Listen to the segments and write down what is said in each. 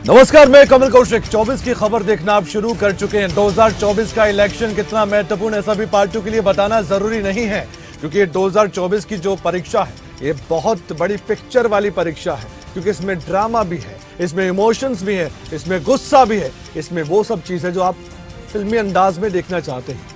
नमस्कार, मैं कमल कौशिक। 24 की खबर देखना आप शुरू कर चुके हैं। 2024 का इलेक्शन कितना महत्वपूर्ण है सभी पार्टियों के लिए बताना जरूरी नहीं है, क्योंकि ये 2024 की जो परीक्षा है ये बहुत बड़ी पिक्चर वाली परीक्षा है, क्योंकि इसमें ड्रामा भी है, इसमें इमोशंस भी है, इसमें गुस्सा भी है, इसमें वो सब चीजें जो आप फिल्मी अंदाज में देखना चाहते हैं।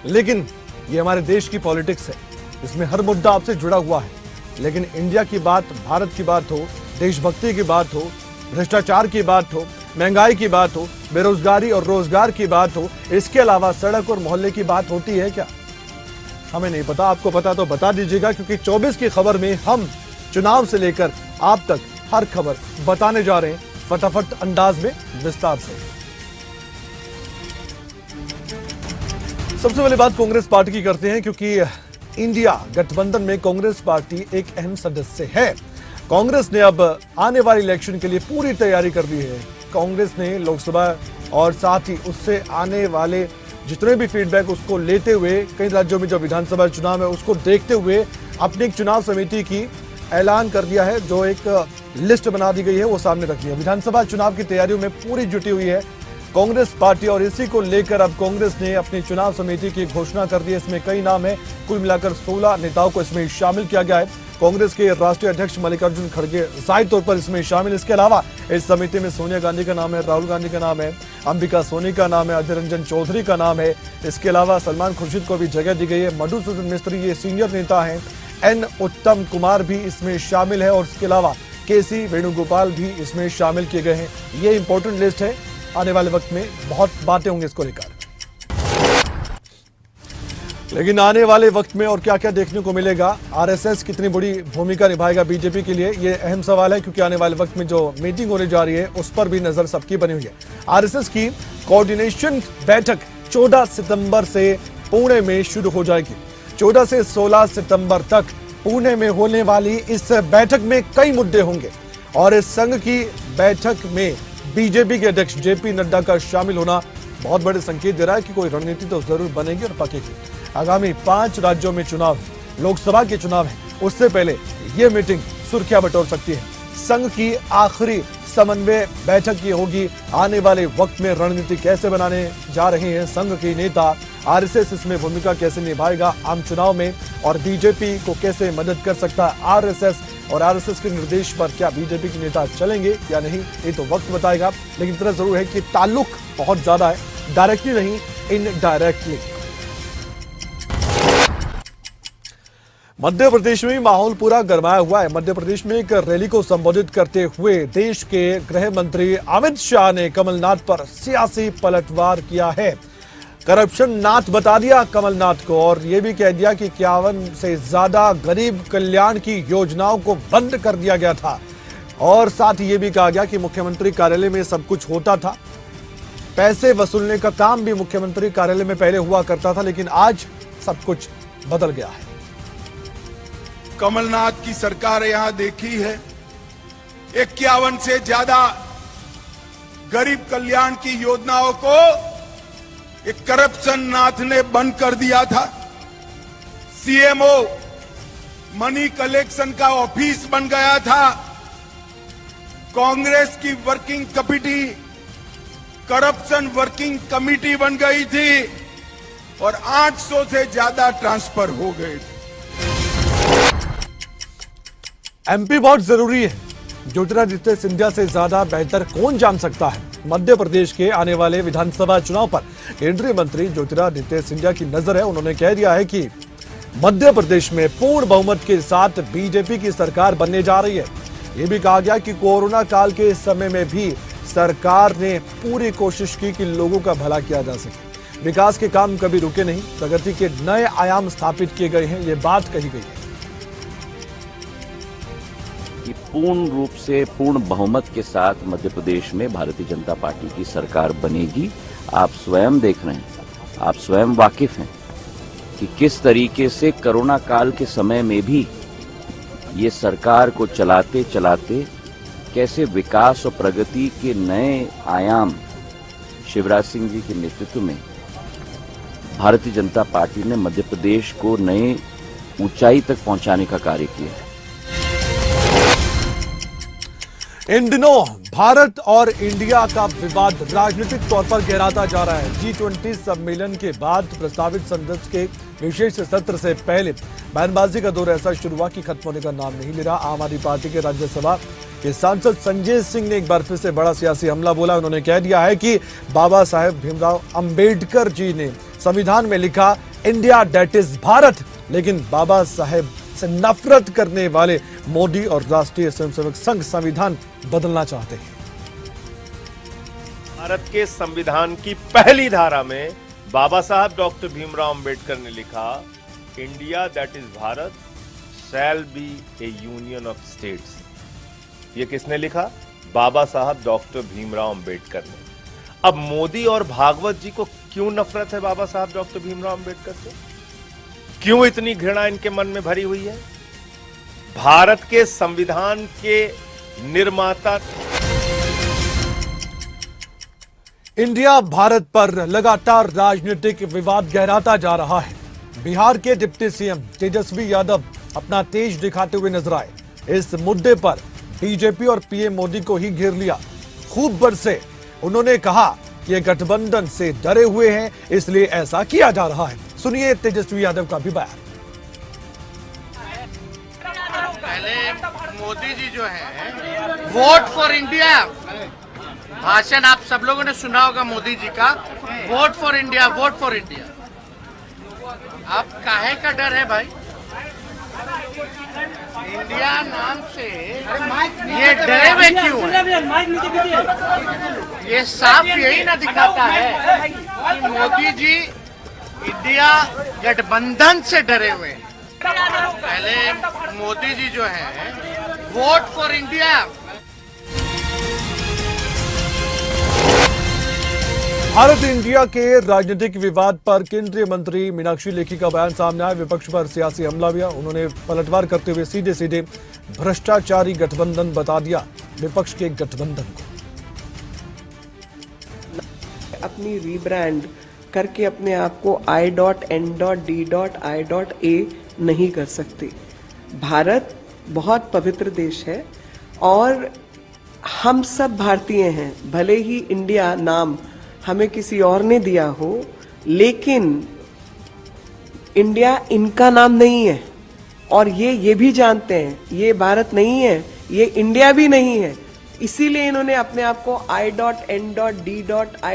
लेकिन ये हमारे देश की पॉलिटिक्स है, इसमें हर मुद्दा आपसे जुड़ा हुआ है। लेकिन इंडिया की बात, भारत की बात हो, देशभक्ति की बात हो, भ्रष्टाचार की बात हो, महंगाई की बात हो, बेरोजगारी और रोजगार की बात हो, इसके अलावा सड़क और मोहल्ले की बात होती है क्या? हमें नहीं पता। आपको पता तो बता दीजिएगा, क्योंकि 24 की खबर में हम चुनाव से लेकर आप तक हर खबर बताने जा रहे हैं फटाफट अंदाज में, विस्तार से। सबसे पहले बात कांग्रेस पार्टी की करते हैं, क्योंकि इंडिया गठबंधन में कांग्रेस पार्टी एक अहम सदस्य है। कांग्रेस ने अब आने वाले इलेक्शन के लिए पूरी तैयारी कर ली है। कांग्रेस ने लोकसभा और साथ ही उससे आने वाले जितने भी फीडबैक उसको लेते हुए, कई राज्यों में जो विधानसभा चुनाव है उसको देखते हुए अपनी एक चुनाव समिति की ऐलान कर दिया है। जो एक लिस्ट बना दी गई है वो सामने रखी है। विधानसभा चुनाव की तैयारियों में पूरी जुटी हुई है कांग्रेस पार्टी, और इसी को लेकर अब कांग्रेस ने अपनी चुनाव समिति की घोषणा कर दी है। इसमें कई नाम है, कुल मिलाकर 16 नेताओं को इसमें शामिल किया गया है। कांग्रेस के राष्ट्रीय अध्यक्ष मल्लिकार्जुन खड़गे जाहिर तौर पर इसमें शामिल। इसके अलावा इस समिति में सोनिया गांधी का नाम है, राहुल गांधी का नाम है, अंबिका सोनी का नाम है, अजय रंजन चौधरी का नाम है। इसके अलावा सलमान खुर्शीद को भी जगह दी गई है। मधुसूदन मिस्त्री ये सीनियर नेता हैं। एन उत्तम कुमार भी इसमें शामिल है, और इसके अलावा केसी वेणुगोपाल भी इसमें शामिल किए गए हैं। ये इंपॉर्टेंट लिस्ट है, आने वाले वक्त में बहुत बातें होंगी इसको लेकर। लेकिन आने वाले वक्त में और क्या क्या देखने को मिलेगा, आरएसएस कितनी बड़ी भूमिका निभाएगा बीजेपी के लिए, ये अहम सवाल है, क्योंकि आने वाले वक्त में जो मीटिंग होने जा रही है उस पर भी नजर सबकी बनी हुई है। आरएसएस की कोऑर्डिनेशन बैठक 14 सितंबर से पुणे में शुरू हो जाएगी। 14 से 16 सितंबर तक पुणे में होने वाली इस बैठक में कई मुद्दे होंगे, और इस संघ की बैठक में बीजेपी के अध्यक्ष जेपी नड्डा का शामिल होना बहुत बड़े संकेत दे रहा है कि कोई रणनीति तो जरूर बनेगी और पकेगी। आगामी 5 राज्यों में चुनाव, लोकसभा के चुनाव है, उससे पहले ये मीटिंग सुर्खियां बटोर सकती है। संघ की आखिरी समन्वय बैठक ये होगी। आने वाले वक्त में रणनीति कैसे बनाने जा रहे हैं संघ के नेता, आरएसएस इसमें भूमिका कैसे निभाएगा आम चुनाव में, और बीजेपी को कैसे मदद कर सकता है आरएसएस, और आरएसएस के निर्देश पर क्या बीजेपी के नेता चलेंगे या नहीं, ये तो वक्त बताएगा। लेकिन इतना जरूर है कि ताल्लुक बहुत ज्यादा है, डायरेक्टली नहीं इनडायरेक्टली। मध्य प्रदेश में माहौल पूरा गरमाया हुआ है। मध्य प्रदेश में एक रैली को संबोधित करते हुए देश के गृह मंत्री अमित शाह ने कमलनाथ पर सियासी पलटवार किया है। करप्शन नाथ बता दिया कमलनाथ को, और यह भी कह दिया कि 51 से ज्यादा गरीब कल्याण की योजनाओं को बंद कर दिया गया था, और साथ ही यह भी कहा गया कि मुख्यमंत्री कार्यालय में सब कुछ होता था। पैसे वसूलने का काम भी मुख्यमंत्री कार्यालय में पहले हुआ करता था, लेकिन आज सब कुछ बदल गया है। कमलनाथ की सरकार यहां देखी है, 51 से ज्यादा गरीब कल्याण की योजनाओं को एक करप्शन नाथ ने बंद कर दिया था। सीएमओ मनी कलेक्शन का ऑफिस बन गया था। कांग्रेस की working committee corruption working committee बन गई थी, और 800 से ज्यादा ट्रांसफर हो गए थे। एमपी बहुत जरूरी है। ज्योतिरादित्य सिंधिया से ज्यादा बेहतर कौन जान सकता है मध्य प्रदेश के आने वाले विधानसभा चुनाव पर। केंद्रीय मंत्री ज्योतिरादित्य सिंधिया की नजर है। उन्होंने कह दिया है कि मध्य प्रदेश में पूर्ण बहुमत के साथ बीजेपी की सरकार बनने जा रही है। यह भी कहा गया कि कोरोना काल के समय में भी सरकार ने पूरी कोशिश की कि लोगों का भला किया जा सके। विकास के काम कभी रुके नहीं, प्रगति के नए आयाम स्थापित किए गए हैं, ये बात कही गई है। कि पूर्ण रूप से पूर्ण बहुमत के साथ मध्य प्रदेश में भारतीय जनता पार्टी की सरकार बनेगी। आप स्वयं देख रहे हैं, आप स्वयं वाकिफ हैं कि किस तरीके से कोरोना काल के समय में भी ये सरकार को चलाते चलाते कैसे विकास और प्रगति के नए आयाम शिवराज सिंह जी के नेतृत्व में भारतीय जनता पार्टी ने मध्य प्रदेश को नए ऊंचाई तक पहुंचाने का कार्य किया है। इन दिनों भारत और इंडिया का विवाद राजनीतिक तौर पर गहराता जा रहा है। G20 सम्मेलन के बाद प्रस्तावित संसद के विशेष सत्र से पहले बयानबाजी का दौर ऐसा शुरू हुआ कि खत्म होने का नाम नहीं ले रहा। आम आदमी पार्टी के राज्यसभा के सांसद संजय सिंह ने एक बार फिर से बड़ा सियासी हमला बोला। उन्होंने कह दिया है कि बाबा साहेब भीमराव अंबेडकर जी ने संविधान में लिखा इंडिया दैट इज भारत, लेकिन बाबा साहेब से नफरत करने वाले मोदी और राष्ट्रीय स्वयंसेवक संघ संविधान बदलना चाहते हैं। भारत के संविधान की पहली धारा में बाबा साहब डॉक्टर भीमराव अंबेडकर ने लिखा India that is Bharat shall be A union of states. ये किसने लिखा? बाबा साहब डॉक्टर भीमराव अंबेडकर ने। अब मोदी और भागवत जी को क्यों नफरत है बाबा साहब डॉक्टर भीमराव अंबेडकर से? क्यों इतनी घृणा इनके मन में भरी हुई है? भारत के संविधान के निर्माता। इंडिया भारत पर लगातार राजनीतिक विवाद गहराता जा रहा है। बिहार के डिप्टी सीएम तेजस्वी यादव अपना तेज दिखाते हुए नजर आए। इस मुद्दे पर बीजेपी और पीएम मोदी को ही घेर लिया। खूब बरसे। उन्होंने कहा कि ये गठबंधन से डरे हुए हैं, इसलिए ऐसा किया जा रहा है। सुनिए तेजस्वी यादव का भी बयान। पहले मोदी जी जो है वोट फॉर इंडिया भाषण आप सब लोगों ने सुना होगा मोदी जी का, vote for India, vote for India. आप काहे का डर है भाई? इंडिया नाम से ये डरे हुए क्यों है? ये साफ यही ना दिखाता है कि मोदी जी इंडिया गठबंधन से डरे हुए हैं। पहले मोदी जी जो है vote for India. Bharat India के राजनीतिक विवाद पर केंद्रीय मंत्री मीनाक्षी लेखी का बयान सामने आया। विपक्ष पर सियासी हमला हुआ। उन्होंने पलटवार करते हुए सीधे सीधे भ्रष्टाचारी गठबंधन बता दिया विपक्ष के गठबंधन को। अपनी रीब्रांड करके अपने आप को I.N.D.I.A नहीं कर सकते। भारत बहुत पवित्र देश है और हम सब भारतीय हैं। भले ही इंडिया नाम हमें किसी और ने दिया हो, लेकिन इंडिया इनका नाम नहीं है और ये भी जानते हैं ये भारत नहीं है, ये इंडिया भी नहीं है। इसीलिए इन्होंने अपने आप को I.N.D.I.A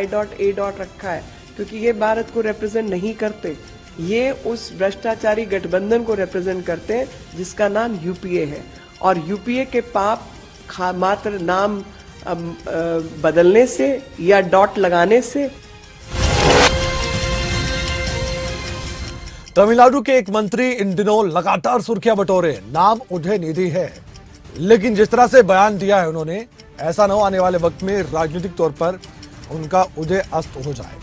रखा है, क्योंकि ये भारत को रिप्रेजेंट नहीं करते। ये उस भ्रष्टाचारी गठबंधन को रिप्रेजेंट करते हैं जिसका नाम यूपीए है। और यूपीए के पाप मात्र नाम बदलने से या डॉट लगाने से। तमिलनाडु के एक मंत्री इन दिनों लगातार सुर्खियां बटोरे। नाम उदयनिधि है, लेकिन जिस तरह से बयान दिया है उन्होंने, ऐसा न हो आने वाले वक्त में राजनीतिक तौर पर उनका उदय अस्त हो जाए,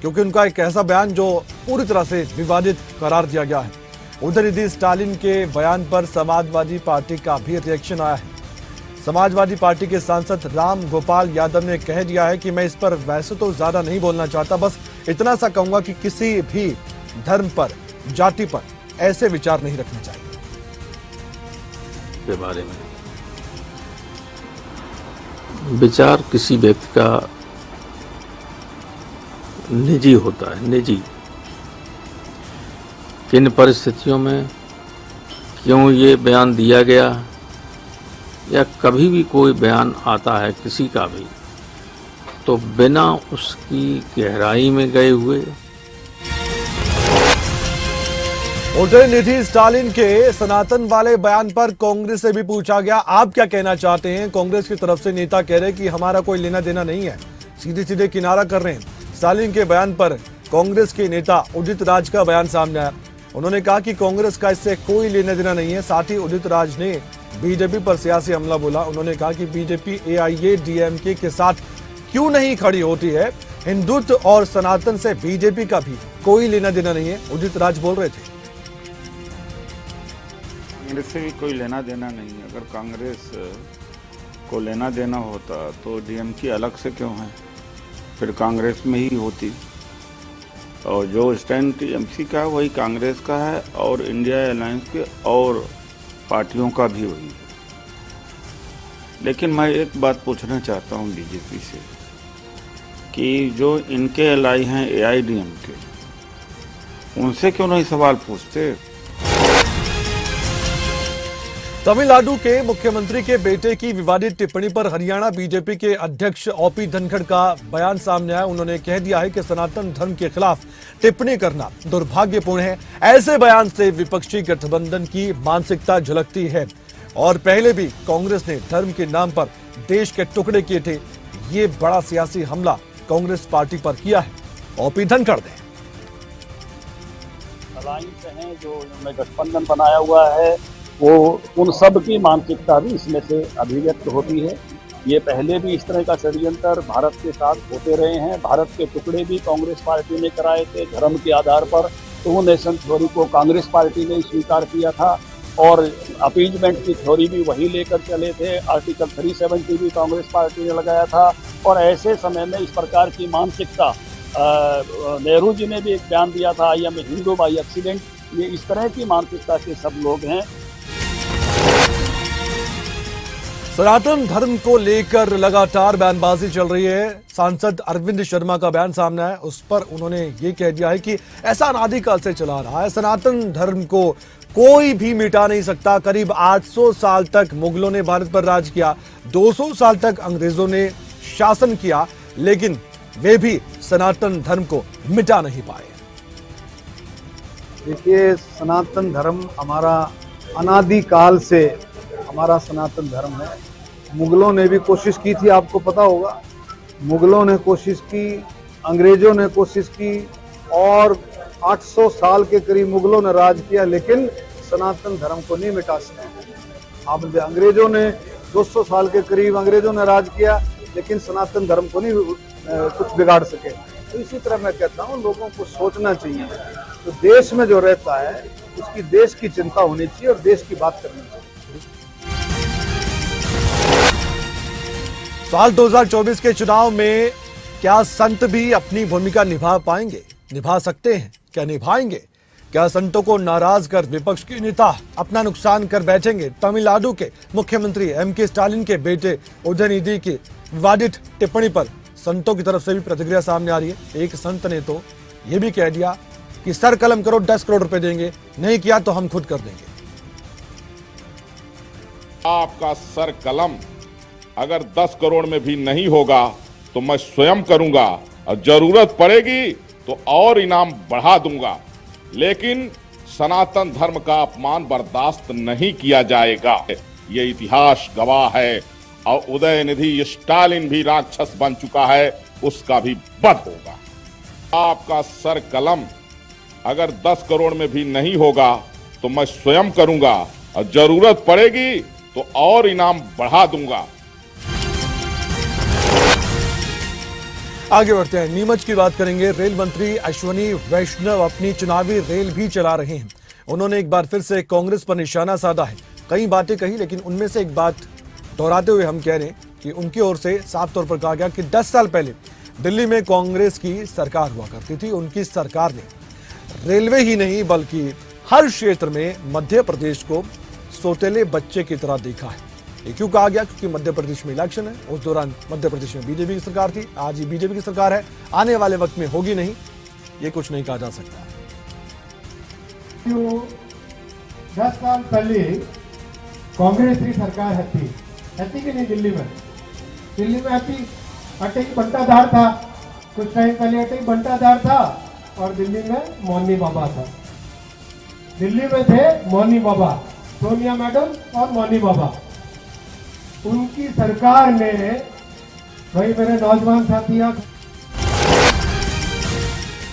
क्योंकि उनका एक ऐसा बयान जो पूरी तरह से विवादित करार दिया गया है। उदयनिधि स्टालिन के बयान पर समाजवादी पार्टी का भी रिएक्शन आया है। समाजवादी पार्टी के सांसद राम गोपाल यादव ने कह दिया है कि मैं इस पर वैसे तो ज्यादा नहीं बोलना चाहता, बस इतना सा कहूंगा कि किसी भी धर्म पर, जाति पर ऐसे विचार नहीं रखने चाहिए। के बारे में विचार किसी व्यक्ति का निजी होता है। निजी किन परिस्थितियों में क्यों ये बयान दिया गया, या कभी भी कोई बयान आता है किसी का भी, तो बिना उसकी गहराई में गए हुए। उदयनिधि स्टालिन के सनातन वाले बयान पर कांग्रेस से भी पूछा गया, आप क्या कहना चाहते हैं? कांग्रेस की तरफ से नेता कह रहे हैं कि हमारा कोई लेना देना नहीं है, सीधे सीधे किनारा कर रहे हैं। स्टालिन के बयान पर कांग्रेस के नेता उदित राज का बयान सामने आया। उन्होंने कहा कि कांग्रेस का इससे कोई लेना देना नहीं है। साथ ही उदित राज ने बीजेपी पर सियासी हमला बोला। उन्होंने कहा कि बीजेपी AIADMK के साथ क्यों नहीं खड़ी होती है। हिंदुत्व और सनातन से बीजेपी का भी कोई लेना देना नहीं है, उदित राज बोल रहे थे। कांग्रेस से भी कोई लेना देना नहीं है। अगर कांग्रेस को लेना देना होता तो DMK अलग से क्यों है, फिर कांग्रेस में ही होती। और जो स्टैंड TMC का है वही कांग्रेस का है और इंडिया अलायंस के और पार्टियों का भी वही है। लेकिन मैं एक बात पूछना चाहता हूं बीजेपी से कि जो इनके एलाई हैं AIADMK, उनसे क्यों नहीं सवाल पूछते? तमिलनाडु के मुख्यमंत्री के बेटे की विवादित टिप्पणी पर हरियाणा बीजेपी के अध्यक्ष OP धनखड़ का बयान सामने आया। उन्होंने कह दिया है कि सनातन धर्म के खिलाफ टिप्पणी करना दुर्भाग्यपूर्ण है। ऐसे बयान से विपक्षी गठबंधन की मानसिकता झलकती है और पहले भी कांग्रेस ने धर्म के नाम पर देश के टुकड़े किए थे। ये बड़ा सियासी हमला कांग्रेस पार्टी पर किया है। OP धनखड़ ने अलायंस हैं जो उन्होंने गठबंधन बनाया हुआ है, वो उन सब की मानसिकता भी इसमें से अभिव्यक्त होती है। ये पहले भी इस तरह का षड्यंत्र भारत के साथ होते रहे हैं। भारत के टुकड़े भी कांग्रेस पार्टी ने कराए थे धर्म के आधार पर, तो नेशन थ्योरी को कांग्रेस पार्टी ने स्वीकार किया था और अपीजमेंट की थ्योरी भी वही लेकर चले थे। आर्टिकल 370 भी कांग्रेस पार्टी ने लगाया था और ऐसे समय में इस प्रकार की मानसिकता, नेहरू जी ने भी एक बयान दिया था, I am a Hindu by accident. ये इस तरह की मानसिकता के सब लोग हैं। सनातन धर्म को लेकर लगातार बयानबाजी चल रही है। सांसद अरविंद शर्मा का बयान सामने आया, उस पर उन्होंने ये कह दिया है कि ऐसा अनादिकाल से चला रहा है। सनातन धर्म को कोई भी मिटा नहीं सकता। करीब 800 साल तक मुगलों ने भारत पर राज किया, 200 साल तक अंग्रेजों ने शासन किया, लेकिन वे भी सनातन धर्म को मिटा नहीं पाए। देखिए, सनातन धर्म हमारा अनादिकाल से हमारा सनातन धर्म है। मुगलों ने भी कोशिश की थी, आपको पता होगा। मुगलों ने कोशिश की, अंग्रेजों ने कोशिश की और 800 साल के करीब मुगलों ने राज किया, लेकिन सनातन धर्म को नहीं मिटा सके। आप अंग्रेजों ने 200 साल के करीब अंग्रेजों ने राज किया, लेकिन सनातन धर्म को नहीं कुछ बिगाड़ सके। तो इसी तरह मैं कहता हूँ, लोगों को सोचना चाहिए। तो देश में जो रहता है उसकी देश की चिंता होनी चाहिए और देश की बात करनी चाहिए। साल 2024 के चुनाव में क्या संत भी अपनी भूमिका निभा पाएंगे? निभा सकते हैं? क्या निभाएंगे? क्या संतों को नाराज कर विपक्ष के नेता अपना नुकसान कर बैठेंगे? तमिलनाडु के मुख्यमंत्री MK स्टालिन के बेटे उदयनिधि की विवादित टिप्पणी पर संतों की तरफ से भी प्रतिक्रिया सामने आ रही है। एक संत ने तो यह भी कह दिया कि सर कलम करो, 10 करोड़ रुपए देंगे, नहीं किया तो हम खुद कर देंगे। आपका सर कलम अगर 10 करोड़ में भी नहीं होगा तो मैं स्वयं करूंगा और जरूरत पड़ेगी तो और इनाम बढ़ा दूंगा, लेकिन सनातन धर्म का अपमान बर्दाश्त नहीं किया जाएगा। ये इतिहास गवाह है और उदयनिधि स्टालिन भी राक्षस बन चुका है, उसका भी वध होगा। आपका सर कलम अगर 10 करोड़ में भी नहीं होगा तो मैं स्वयं करूंगा और जरूरत पड़ेगी तो और इनाम बढ़ा दूंगा। आगे बढ़ते हैं, नीमच की बात करेंगे। रेल मंत्री अश्विनी वैष्णव अपनी चुनावी रेल भी चला रहे हैं। उन्होंने एक बार फिर से कांग्रेस पर निशाना साधा है। कई बातें कही, लेकिन उनमें से एक बात दोहराते हुए हम कह रहे हैं कि उनकी ओर से साफ तौर पर कहा गया कि 10 साल पहले दिल्ली में कांग्रेस की सरकार हुआ करती थी। उनकी सरकार ने रेलवे ही नहीं बल्कि हर क्षेत्र में मध्य प्रदेश को सोतेले बच्चे की तरह देखा है। ये क्यों कहा गया? क्योंकि मध्य प्रदेश में इलेक्शन है। उस दौरान मध्य प्रदेश में बीजेपी की सरकार थी, आज ही बीजेपी की सरकार है, आने वाले वक्त में होगी नहीं, ये कुछ नहीं कहा जा सकता। 10 साल पहले कांग्रेस की सरकार थी कि नहीं? दिल्ली में आती अटक बंटाधार था, कुछ टाइम पहले अटक बंटाधार था और दिल्ली में मौनी बाबा था। दिल्ली में थे मौनी बाबा, सोनिया मैडम और मौनी बाबा। उनकी सरकार ने, भाई मेरे नौजवान साथियों,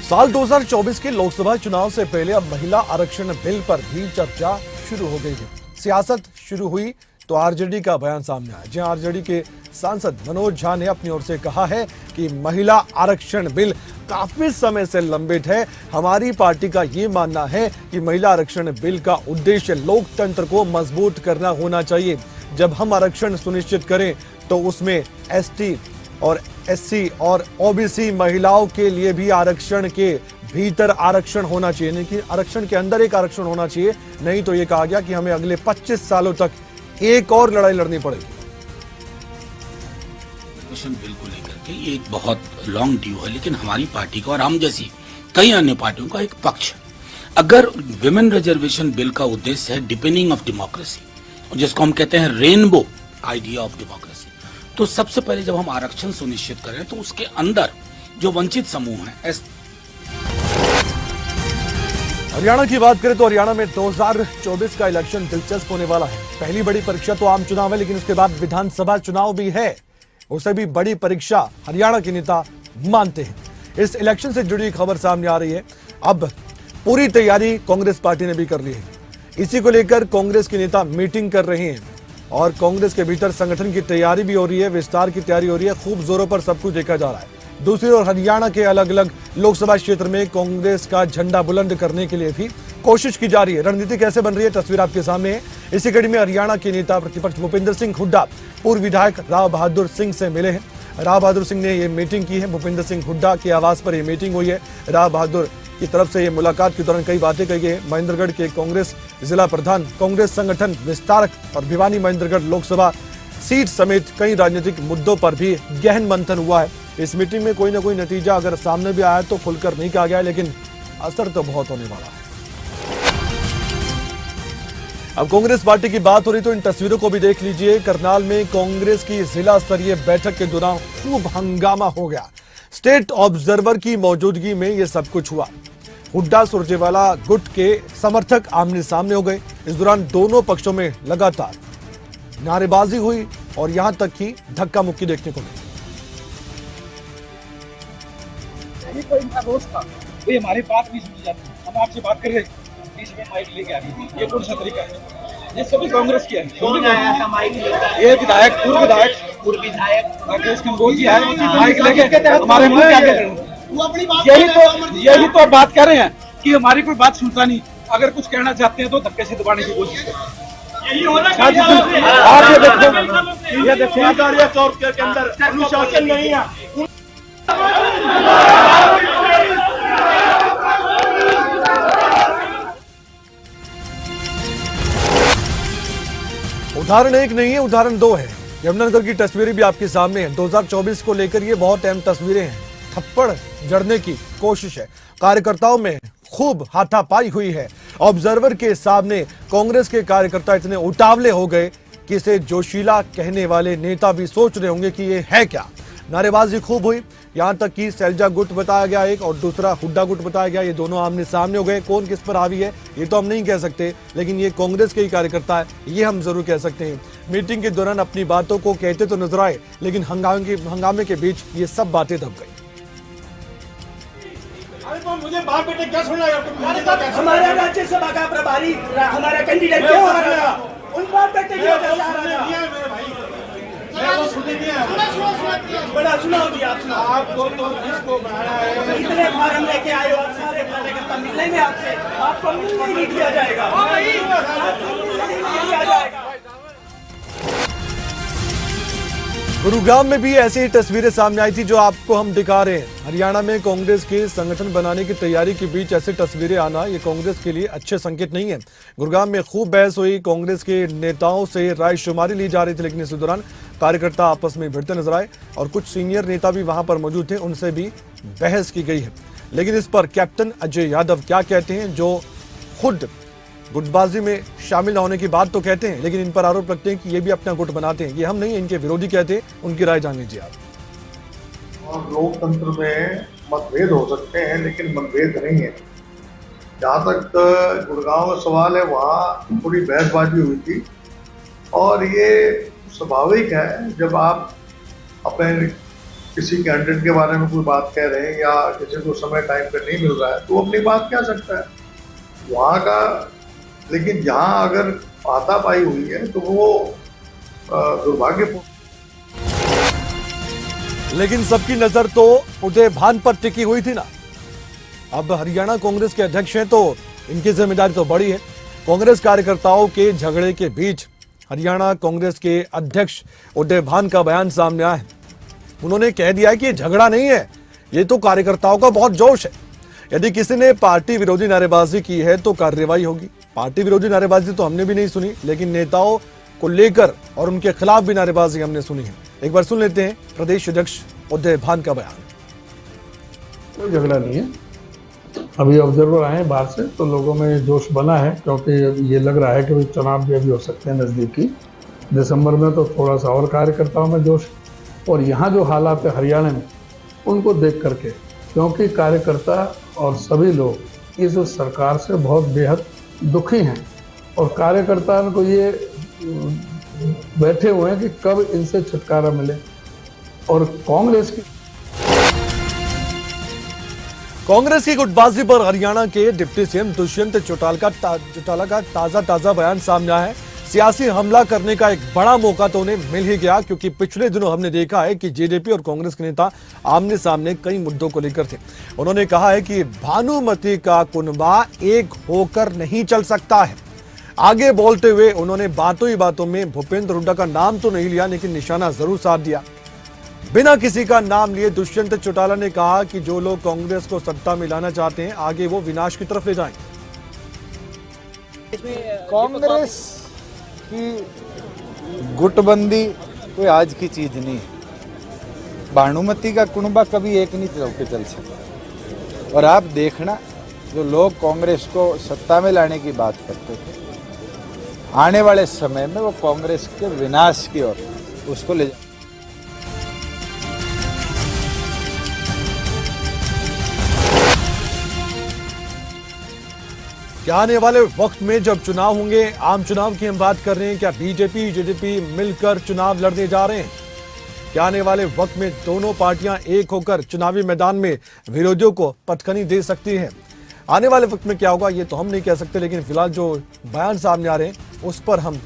साल 2024 के लोकसभा चुनाव से पहले अब महिला आरक्षण बिल पर भी चर्चा शुरू हो गई है। सियासत शुरू हुई तो आरजेडी का बयान सामने आया, जहां आरजेडी के सांसद मनोज झा ने अपनी ओर से कहा है कि महिला आरक्षण बिल काफी समय से लंबित है। हमारी पार्टी का ये मानना है कि महिला आरक्षण बिल का उद्देश्य लोकतंत्र को मजबूत करना होना चाहिए। जब हम आरक्षण सुनिश्चित करें तो उसमें ST और SC और OBC महिलाओं के लिए भी आरक्षण के भीतर आरक्षण होना चाहिए, नहीं कि आरक्षण के अंदर एक आरक्षण होना चाहिए। नहीं तो ये कहा गया कि हमें अगले 25 सालों तक एक और लड़ाई लड़नी पड़ेगी। रिजर्वेशन बिल को लेकर के ये एक बहुत लॉन्ग ड्यू है, लेकिन हमारी पार्टी का और हम जैसी कई अन्य पार्टियों का एक पक्ष है। अगर विमेन रिजर्वेशन बिल का उद्देश्य है डिपेंडिंग ऑफ डेमोक्रेसी, जिसको हम कहते हैं रेनबो आइडिया ऑफ डेमोक्रेसी, तो सबसे पहले जब हम आरक्षण सुनिश्चित करें तो उसके अंदर जो वंचित समूह हैं। हरियाणा की बात करें तो हरियाणा में 2024 का इलेक्शन दिलचस्प होने वाला है। पहली बड़ी परीक्षा तो आम चुनाव है, लेकिन उसके बाद विधानसभा चुनाव भी है। उसे भी बड़ी परीक्षा हरियाणा के नेता मानते हैं। इस इलेक्शन से जुड़ी खबर सामने आ रही है। अब पूरी तैयारी कांग्रेस पार्टी ने भी कर ली है। इसी को लेकर कांग्रेस के नेता मीटिंग कर रहे हैं और कांग्रेस के भीतर संगठन की तैयारी भी हो रही है, विस्तार की तैयारी हो रही है। खूब जोरों पर सब कुछ देखा जा रहा है। दूसरी ओर हरियाणा के अलग अलग लोकसभा क्षेत्र में कांग्रेस का झंडा बुलंद करने के लिए भी कोशिश की जा रही है। रणनीति कैसे बन रही है, तस्वीर आपके सामने है। इसी कड़ी में हरियाणा के नेता प्रतिपक्ष भूपिंदर सिंह हुड्डा पूर्व विधायक राव बहादुर सिंह से मिले हैं। राव बहादुर सिंह ने ये मीटिंग की है। भूपिंदर सिंह हुड्डा के आवास पर यह मीटिंग हुई है। राव बहादुर की तरफ से ये मुलाकात के दौरान कई बातें कही गई है। महेंद्रगढ़ के कांग्रेस जिला प्रधान, कांग्रेस संगठन विस्तारक और भिवानी महेंद्रगढ़ लोकसभा सीट समेत कई राजनीतिक मुद्दों पर भी गहन मंथन हुआ है। इस मीटिंग में कोई ना कोई नतीजा अगर सामने भी आया तो खुलकर नहीं कहा गया, लेकिन असर तो बहुत होने वाला है। अब कांग्रेस पार्टी की बात हो रही तो इन तस्वीरों को भी देख लीजिए। करनाल में कांग्रेस की जिला स्तरीय बैठक के दौरान खूब हंगामा हो गया। स्टेट ऑब्जर्वर की मौजूदगी में यह सब कुछ हुआ। हुड्डा सुरजेवाला गुट के समर्थक आमने सामने हो गए। इस दौरान दोनों पक्षों में लगातार नारेबाजी हुई और यहां तक कि धक्का मुक्की देखने को मिली। कोई हमारी बात नहीं सुनी जाती। हम आपसे बात कर रहे हैं, बीच में माइक लेके आ रही है। ये कौन सा तरीका है? ये सभी कांग्रेस की है। ये विधायक पूर्व विधायक राकेश कंबोज जी है, माइक लेके हमारे मुंह पे आके यही तो बात कर रहे हैं कि हमारी कोई बात सुनता नहीं। अगर कुछ कहना चाहते हैं तो धक्के से दबाने की कोशिश करते हैं। आप ये देखिए चौक के अंदर अनुशासन नहीं है। उदाहरण एक नहीं है, उदाहरण दो है। यमुनानगर की तस्वीरें भी आपके सामने हैं। 2024 को लेकर ये बहुत अहम तस्वीरें हैं। थप्पड़ जड़ने की कोशिश है। कार्यकर्ताओं में खूब हाथापाई हुई है। ऑब्जर्वर के सामने कांग्रेस के कार्यकर्ता इतने उतावले हो गए कि इसे जोशीला कहने वाले नेता भी सोच रहे होंगे कि ये है क्या। नारेबाजी खूब हुई, यहां तक कि सैलजा गुट बताया गया एक और दूसरा हुड्डा गुट बताया गया। ये दोनों आमने सामने हो गए। कौन किस पर हावी है ये तो हम नहीं कह सकते, लेकिन ये कांग्रेस के ही कार्यकर्ता है ये हम जरूर कह सकते हैं। मीटिंग के दौरान अपनी बातों को कहते तो नजर आए, लेकिन हंगामे के बीच ये सब बातें दब गई। तो मुझे बाप बेटे क्या सुना है? हमारे राज्यसभा का प्रभारी हमारा कैंडिडेट क्यों आ रहा? उन बाप बेटे की वजह से आ रहा। बड़ा सुनाओ जी, आप सुनाओ। आपको तो जिसको बनाया है इतने फार्म लेके आए हो आप सारे कार्यकर्ता मिलेंगे आपसे, आपको मिलने नहीं दिया जाएगा। आपको मिलने नहीं दिया जाएगा। गुरुग्राम में भी ऐसी ही तस्वीरें सामने आई थी जो आपको हम दिखा रहे हैं। हरियाणा में कांग्रेस के संगठन बनाने की तैयारी के बीच ऐसी तस्वीरें आना ये कांग्रेस के लिए अच्छे संकेत नहीं है। गुरुग्राम में खूब बहस हुई। कांग्रेस के नेताओं से रायशुमारी ली जा रही थी, लेकिन इस दौरान कार्यकर्ता आपस में भिड़ते नजर आए और कुछ सीनियर नेता भी वहां पर मौजूद थे, उनसे भी बहस की गई है। लेकिन इस पर कैप्टन अजय यादव क्या कहते हैं, जो खुद गुटबाजी में शामिल होने की बात तो कहते हैं, लेकिन इन पर आरोप लगते हैं कि ये भी अपना गुट बनाते हैं। ये हम नहीं, इनके विरोधी कहते हैं। उनकी राय जान लीजिए आप। और लोकतंत्र में मतभेद हो सकते हैं, लेकिन मतभेद नहीं है। जहाँ तक गुड़गांव का सवाल है, वहाँ थोड़ी बहसबाजी हुई थी और ये स्वाभाविक है। जब आप अपने किसी कैंडिडेट के बारे में कोई बात कह रहे हैं या किसी को समय टाइम पे नहीं मिल रहा है तो वो अपनी बात कह सकता है वहाँ का। लेकिन जहाँ अगर हाथापाई हुई है तो वो दुर्भाग्यपूर्ण। लेकिन सबकी नजर तो उदय भान पर टिकी हुई थी ना। अब हरियाणा कांग्रेस के अध्यक्ष हैं तो इनकी जिम्मेदारी तो बड़ी है। कांग्रेस कार्यकर्ताओं के झगड़े के बीच हरियाणा कांग्रेस के अध्यक्ष उदय भान का बयान सामने आया है। उन्होंने कह दिया है कि ये झगड़ा नहीं है, ये तो कार्यकर्ताओं का बहुत जोश है। यदि किसी ने पार्टी विरोधी नारेबाजी की है तो कार्रवाई होगी। पार्टी विरोधी नारेबाजी तो हमने भी नहीं सुनी, लेकिन नेताओं को लेकर और उनके खिलाफ भी नारेबाजी हमने सुनी है। एक बार सुन लेते हैं प्रदेश अध्यक्ष उदय भान का बयान। कोई झगड़ा नहीं है, अभी ऑब्जर्वर आए हैं बाहर से तो लोगों में जोश बना है, क्योंकि ये लग रहा है कि चुनाव भी अभी हो सकते हैं नज़दीकी, दिसंबर में, तो थोड़ा सा और कार्यकर्ताओं में जोश। और यहाँ जो हालात है हरियाणा में, उनको देख करके, क्योंकि कार्यकर्ता और सभी लोग इस सरकार से बहुत बेहद दुखी हैं और कार्यकर्ताओं को ये बैठे हुए हैं कि कब इनसे छुटकारा मिले। और कांग्रेस की गुटबाजी पर हरियाणा के डिप्टी सीएम दुष्यंत चौटाला का ताजा बयान सामने आया है। सियासी हमला करने का एक बड़ा मौका तो उन्हें मिल ही गया, क्योंकि पिछले दिनों हमने देखा है कि जेजेपी और कांग्रेस के नेता आमने सामने कई मुद्दों को लेकर थे। उन्होंने कहा है कि भानुमति का कुनबा एक होकर नहीं चल सकता है। आगे बोलते हुए उन्होंने बातों ही बातों में भूपेंद्र हुड्डा का नाम तो नहीं लिया, लेकिन निशाना जरूर साध दिया। बिना किसी का नाम लिए दुष्यंत चौटाला ने कहा कि जो लोग कांग्रेस को सत्ता में लाना चाहते हैं, आगे वो विनाश की तरफ ले जाएं। कांग्रेस की गुटबंदी कोई आज की चीज नहीं है। भानुमति का कुनबा कभी एक नहीं चल सकता। और आप देखना, जो लोग कांग्रेस को सत्ता में लाने की बात करते थे, आने वाले समय में वो कांग्रेस के विनाश की ओर उसको ले जाए। क्या आने वाले वक्त में जब चुनाव होंगे, आम चुनाव की हम बात कर रहे हैं, क्या बीजेपी जेजेपी मिलकर चुनाव लड़ने जा रहे हैं? क्या आने वाले वक्त में दोनों पार्टियां एक होकर चुनावी मैदान में विरोधियों को पटखनी दे सकती हैं? आने वाले वक्त में क्या होगा ये तो हम नहीं कह सकते, लेकिन फिलहाल जो बयान सामने आ रहे हैं उस पर हम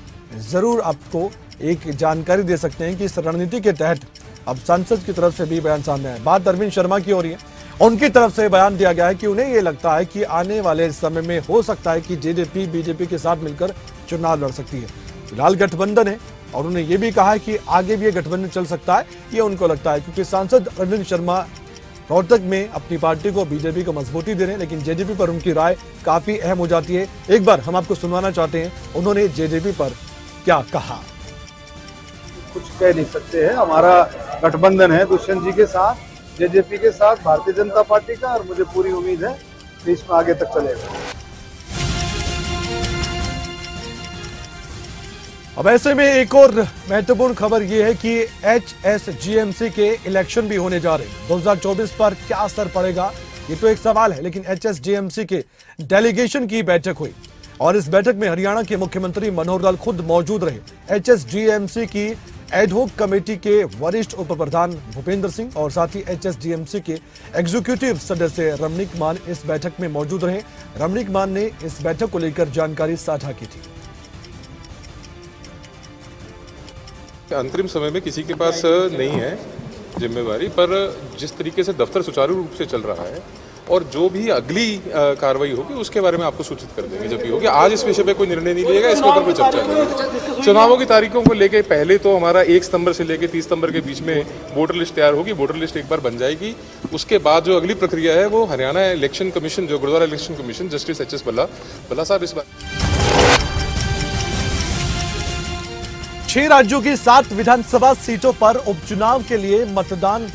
जरूर आपको एक जानकारी दे सकते हैं कि इस रणनीति के तहत अब संसद की तरफ से भी बयान सामने आया। बात अरविंद शर्मा की हो रही है, उनकी तरफ से बयान दिया गया है कि उन्हें ये लगता है कि आने वाले समय में हो सकता है कि जेजेपी बीजेपी के साथ मिलकर चुनाव लड़ सकती है। फिलहाल गठबंधन है और उन्हें यह भी कहा है कि आगे भी ये गठबंधन चल सकता है, ये उनको लगता है, क्योंकि सांसद अरविंद शर्मा रोहतक में अपनी पार्टी को बीजेपी को मजबूती दे रहे हैं, लेकिन जेजेपी पर उनकी राय काफी अहम हो जाती है। एक बार हम आपको सुनवाना चाहते हैं उन्होंने जेजेपी पर क्या कहा। कुछ कह नहीं सकते हैं, हमारा गठबंधन है दुष्यंत जी के साथ, जेजेपी के साथ, भारतीय जनता पार्टी का, और मुझे पूरी उम्मीद है कि इसमें आगे तक चलेगा। अब ऐसे में एक और महत्वपूर्ण खबर यह है कि HSGMC के इलेक्शन भी होने जा रहे हैं। 2024 पर क्या असर पड़ेगा ये तो एक सवाल है, लेकिन HSGMC के डेलीगेशन की बैठक हुई और इस बैठक में हरियाणा के मुख्यमंत्री मनोहर लाल खुद मौजूद रहे। HSGMC की एडहोक कमेटी के वरिष्ठ उप प्रधान भूपेंद्र सिंह और साथ ही HSGMC के एग्जीक्यूटिव सदस्य रमणीक मान इस बैठक में मौजूद रहे। रमणीक मान ने इस बैठक को लेकर जानकारी साझा की थी। अंतरिम समय में किसी के पास नहीं है जिम्मेवारी, पर जिस तरीके से दफ्तर सुचारू रूप से चल रहा है और जो भी अगली कार्रवाई होगी उसके बारे में आपको सूचित कर देंगे जब भी होगी। आज इस विषय पे कोई निर्णय नहीं लिएगा, इसके ऊपर कोई चर्चा नहीं। चुनावों की तारीखों को लेके पहले तो हमारा 1 सितंबर से लेके 30 सितंबर के बीच में वोटर लिस्ट तैयार होगी। वोटर लिस्ट एक बार बन जाएगी, उसके बाद जो अगली प्रक्रिया है वो हरियाणा इलेक्शन कमीशन, जो Gurdwara election commission, justice HS Bhalla sahab इस बार 6 राज्यों की 7 विधानसभा सीटों पर उपचुनाव के लिए मतदान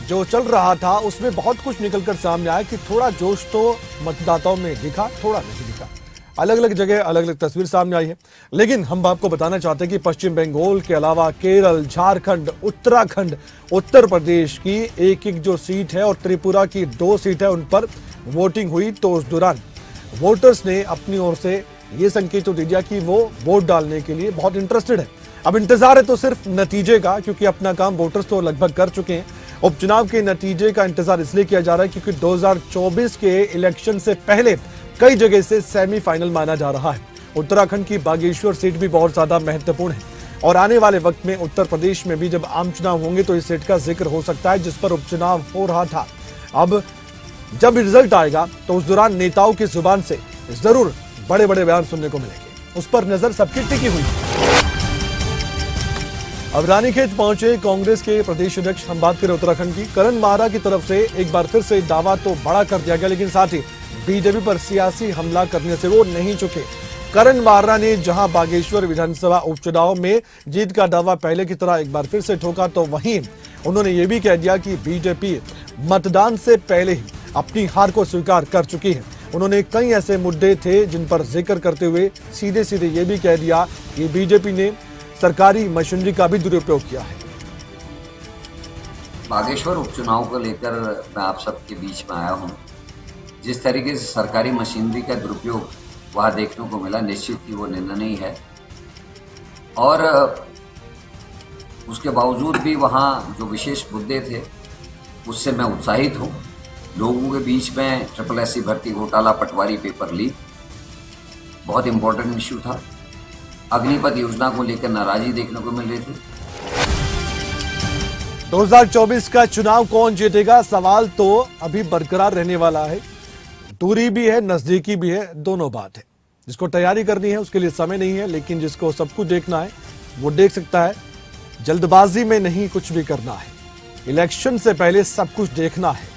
जो चल रहा था उसमें बहुत कुछ निकलकर सामने आया कि थोड़ा जोश तो मतदाताओं में दिखा, थोड़ा नहीं दिखा। अलग अलग जगह अलग अलग तस्वीर सामने आई है, लेकिन हम आपको बताना चाहते हैं कि पश्चिम बंगाल के अलावा केरल, झारखंड, उत्तराखंड, उत्तर प्रदेश की एक जो सीट है और त्रिपुरा की 2 सीट है, उन पर वोटिंग हुई। तो उस दौरान वोटर्स ने अपनी ओर से ये संकेत तो दे दिया कि वो वोट डालने के लिए बहुत इंटरेस्टेड है। अब इंतजार है तो सिर्फ नतीजे का, क्योंकि अपना काम वोटर्स तो लगभग कर चुके हैं। उपचुनाव के नतीजे का इंतजार इसलिए किया जा रहा है क्योंकि 2024 के इलेक्शन से पहले कई जगह से सेमीफाइनल माना जा रहा है। उत्तराखंड की बागेश्वर सीट भी बहुत ज्यादा महत्वपूर्ण है और आने वाले वक्त में उत्तर प्रदेश में भी जब आम चुनाव होंगे तो इस सीट का जिक्र हो सकता है जिस पर उपचुनाव हो रहा था। अब जब रिजल्ट आएगा तो उस दौरान नेताओं की जुबान से जरूर बड़े बड़े बयान सुनने को मिलेंगे, उस पर नजर सबकी टिकी हुई है। अब रानीखेत पहुंचे कांग्रेस के प्रदेश अध्यक्ष, हम बात करें उत्तराखंड की, करण माहरा की तरफ से एक बार फिर से दावा तो बड़ा कर दिया गया, लेकिन साथ ही बीजेपी पर सियासी हमला करने से वो नहीं चुके। करण मार्रा ने जहां बागेश्वर विधानसभा उपचुनाव में जीत का दावा पहले की तरह एक बार फिर से ठोका, तो वहीं उन्होंने ये भी कह दिया कि बीजेपी मतदान से पहले ही अपनी हार को स्वीकार कर चुकी है। उन्होंने कई ऐसे मुद्दे थे जिन पर जिक्र करते हुए सीधे सीधे ये भी कह दिया कि बीजेपी ने सरकारी मशीनरी का भी दुरुपयोग किया है। बागेश्वर उपचुनाव को लेकर मैं आप सबके बीच में आया हूं। जिस तरीके से सरकारी मशीनरी का दुरुपयोग वहां देखने को मिला, निश्चित ही वो निंदनीय है और उसके बावजूद भी वहां जो विशेष मुद्दे थे उससे मैं उत्साहित हूं। लोगों के बीच में SSSC भर्ती घोटाला, पटवारी पेपर लीक बहुत इंपॉर्टेंट इश्यू था। अग्निपथ योजना को लेकर नाराजगी देखने को मिल रही थी। 2024 का चुनाव कौन जीतेगा, सवाल तो अभी बरकरार रहने वाला है। दूरी भी है, नजदीकी भी है, दोनों बात है। जिसको तैयारी करनी है उसके लिए समय नहीं है, लेकिन जिसको सब कुछ देखना है वो देख सकता है। जल्दबाजी में नहीं कुछ भी करना है, इलेक्शन से पहले सब कुछ देखना है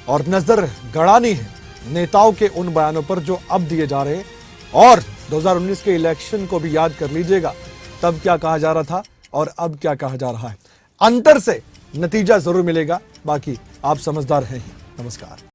और नजर गड़ानी है नेताओं के उन बयानों पर जो अब दिए जा रहे हैं। और 2019 के इलेक्शन को भी याद कर लीजिएगा, तब क्या कहा जा रहा था और अब क्या कहा जा रहा है। अंतर से नतीजा जरूर मिलेगा, बाकी आप समझदार हैं ही। नमस्कार।